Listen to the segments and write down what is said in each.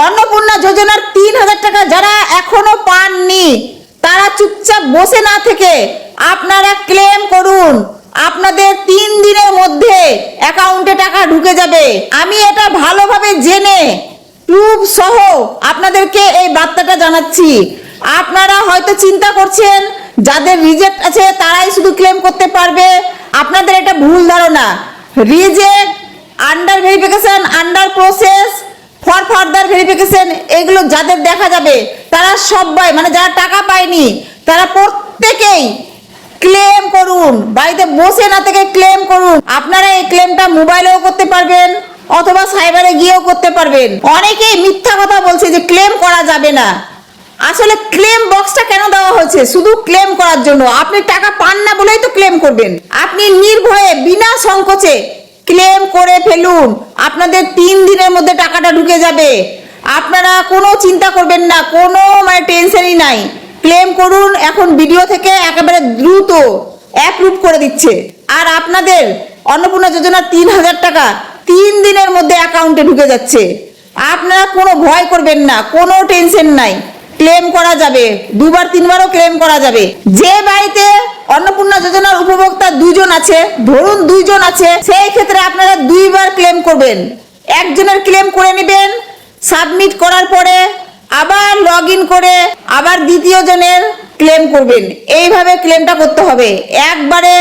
অন্নপূর্ণা যোজনার ৩,০০০ টাকা যারা এখনো পাননি তারা চুপচাপ বসে না থেকে আপনারা ক্লেম করুন। আপনাদের ৩ দিনের মধ্যে অ্যাকাউন্টে টাকা ঢুকে যাবে। আমি এটা ভালোভাবে জেনে প্রুফ সহ আপনাদেরকে এই বার্তাটা জানাচ্ছি। আপনারা হয়তো চিন্তা করছেন যাদের রিজেক্ট আছে তারাই শুধু ক্লেম করতে পারবে। আপনাদের এটা ভুল ধারণা। Reject, under verification, under process, for further verification, এগুলো যাদের দেখা যাবে তারা সবাই মানে যারা টাকা পায়নি তারা প্রত্যেকেই ক্লেম করুন। বাড়িতে বসে না থেকে ক্লেম করুন। আপনারা এই ক্লেমটা মোবাইলেও করতে পারবেন অথবা সাইবারে গিয়েও করতে পারবেন। অনেকেই মিথ্যা কথা বলছে যে ক্লেম করা যাবে না। আসলে ক্লেম বক্সটা কেন দেওয়া হয়েছে? শুধু ক্লেম করার জন্য। আপনি টাকা পান না বলেই তো ক্লেম করবেন। আপনি নির্ভয়ে বিনা সংকোচে ক্লেম করে ফেলুন। আপনাদের ৩ দিনের মধ্যে টাকাটা ঢুকে যাবে। আপনারা কোনো চিন্তা করবেন না, কোনো মানে টেনশনই নাই। ক্লেম করুন। এখন ভিডিও থেকে একেবারে দ্রুত অ্যাপ্রুভ করে দিচ্ছে। আর আপনাদের অন্নপূর্ণা যোজনার ৩,০০০ টাকা ৩ দিনের মধ্যে অ্যাকাউন্টে ঢুকে যাচ্ছে। আপনারা কোনো ভয় করবেন না, কোনো টেনশন নাই। ক্লেম করা যাবে, ২বার ৩বারও ক্লেম করা যাবে। যে বাড়িতে অন্নপূর্ণা যোজনার উপভোক্তা ২ জন আছে, ধরুন ২ জন আছে, সেই ক্ষেত্রে আপনারা ২বার ক্লেম করবেন। একজনের ক্লেম করে নেবেন, সাবমিট করার পরে আবার লগ ইন করে আবার দ্বিতীয় জনের ক্লেম করবেন। এইভাবে ক্লেমটা করতে হবে। একবারে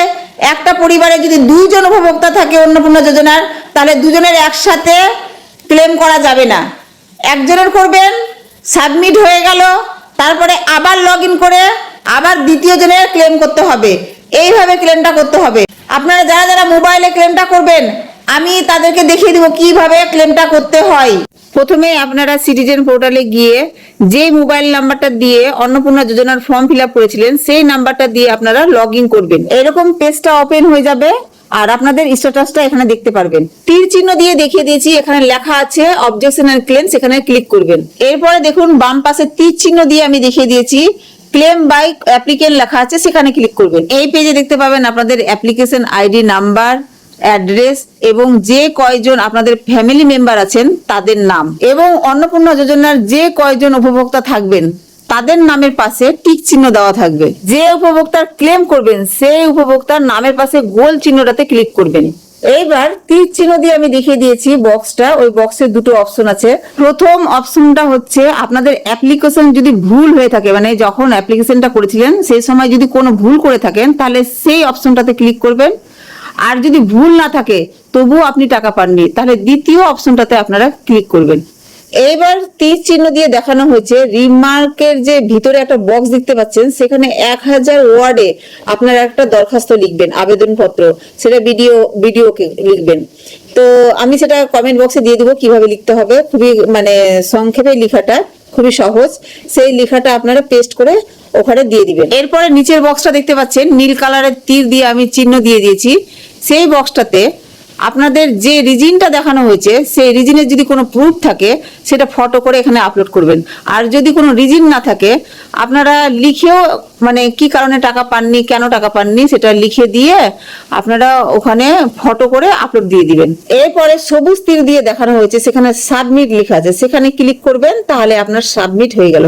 একটা পরিবারে যদি ২ জন উপভোক্তা থাকে অন্নপূর্ণা যোজনার, তাহলে ২ জনের একসাথে ক্লেম করা যাবে না। একজনের করবেন, সাবমিট হয়ে গেল, তারপরে আবার লগ ইন করে আবার দ্বিতীয় জনের ক্লেম করতে হবে। এইভাবে ক্লেমটা করতে হবে। আপনারা যারা যারা মোবাইলে ক্লেমটা করবেন আমি তাদেরকে দেখিয়ে দেবো কিভাবে ক্লেমটা করতে হয়। প্রথমে আপনারা সিটিজেন পোর্টালে গিয়ে যে মোবাইল নাম্বারটা দিয়ে অন্নপূর্ণা যোজনার ফর্ম ফিল আপ করেছিলেন সেই নাম্বারটা দিয়ে আপনারা লগ ইন করবেন। এরকম পেজটা ওপেন হয়ে যাবে আর আপনাদের স্ট্যাটাসটা এখানে দেখতে পারবেন। তীর চিহ্ন দিয়ে দেখিয়ে দিয়েছি, এখানে লেখা আছে অবজেকশন এন্ড ক্লেম, সেখানে ক্লিক করবেন। এরপরে দেখুন বাম পাশে তীর চিহ্ন দিয়ে আমি দেখিয়ে দিয়েছি ক্লেম বাই অ্যাপ্লিকেন্ট লেখা আছে, সেখানে ক্লিক করবেন। এই পেজে দেখতে পাবেন আপনাদের অ্যাপ্লিকেশন আইডি, নাম্বার, অ্যাড্রেস এবং যে কয়জন আপনাদের ফ্যামিলি মেম্বার আছেন তাদের নাম এবং অন্নপূর্ণা যোজনার যে কয়জন উপভোক্তা থাকবেন তাদের নামের পাশে টিক চিহ্ন দেওয়া থাকবে। যে উপভোক্তার ক্লেম করবেন সেই উপভোক্তার নামের পাশে গোল চিহ্নটাতে ক্লিক করবেন। এইবার তীর চিহ্ন দিয়ে আমি দেখিয়ে দিয়েছি বক্সটা, ওই বক্সে 2টো অপশন আছে। প্রথম অপশনটা হচ্ছে আপনাদের অ্যাপ্লিকেশন যদি ভুল হয়ে থাকে, মানে যখন অ্যাপ্লিকেশনটা করেছিলেন সেই সময় যদি কোনো ভুল করে থাকেন তাহলে সেই অপশনটাতে ক্লিক করবেন। আর যদি ভুল না থাকে তবুও আপনি টাকা পাননি তাহলে দ্বিতীয় অপশনটাতে আপনারা ক্লিক করবেন। এইবার তীর চিহ্ন দিয়ে দেখানো হয়েছে রিমার্কের যে ভিতরে একটা বক্স দেখতে পাচ্ছেন, সেখানে 1000 ওয়ার্ডে আপনারা একটা দরখাস্ত লিখবেন, আবেদনপত্র, সেটা ভিডিওকে লিখবেন। তো আমি সেটা কমেন্ট বক্সে দিয়ে দিব কিভাবে লিখতে হবে। খুবই মানে সংক্ষেপে লেখাটা খুবই সহজ। সেই লেখাটা আপনারা পেস্ট করে ওখানে দিয়ে দিবেন। এরপরে নিচের বক্সটা দেখতে পাচ্ছেন নীল কালারের তীর দিয়ে আমি চিহ্ন দিয়ে দিয়েছি। সেই বক্সটাতে আপনাদের যে রিজিনটা দেখানো হয়েছে সেই রিজিনের যদি কোনো প্রুফ থাকে সেটা ফটো করে এখানে আপলোড করবেন। আর যদি কোনো রিজিন না থাকে আপনারা লিখেও মানে কি কারণে টাকা পাননি, কেন টাকা পাননি সেটা লিখে দিয়ে আপনারা ওখানে ফটো করে আপলোড দিয়ে দিবেন। এরপরে সবুজ তীর দিয়ে দেখানো হয়েছে সেখানে সাবমিট লেখা আছে, সেখানে ক্লিক করবেন, তাহলে আপনার সাবমিট হয়ে গেল।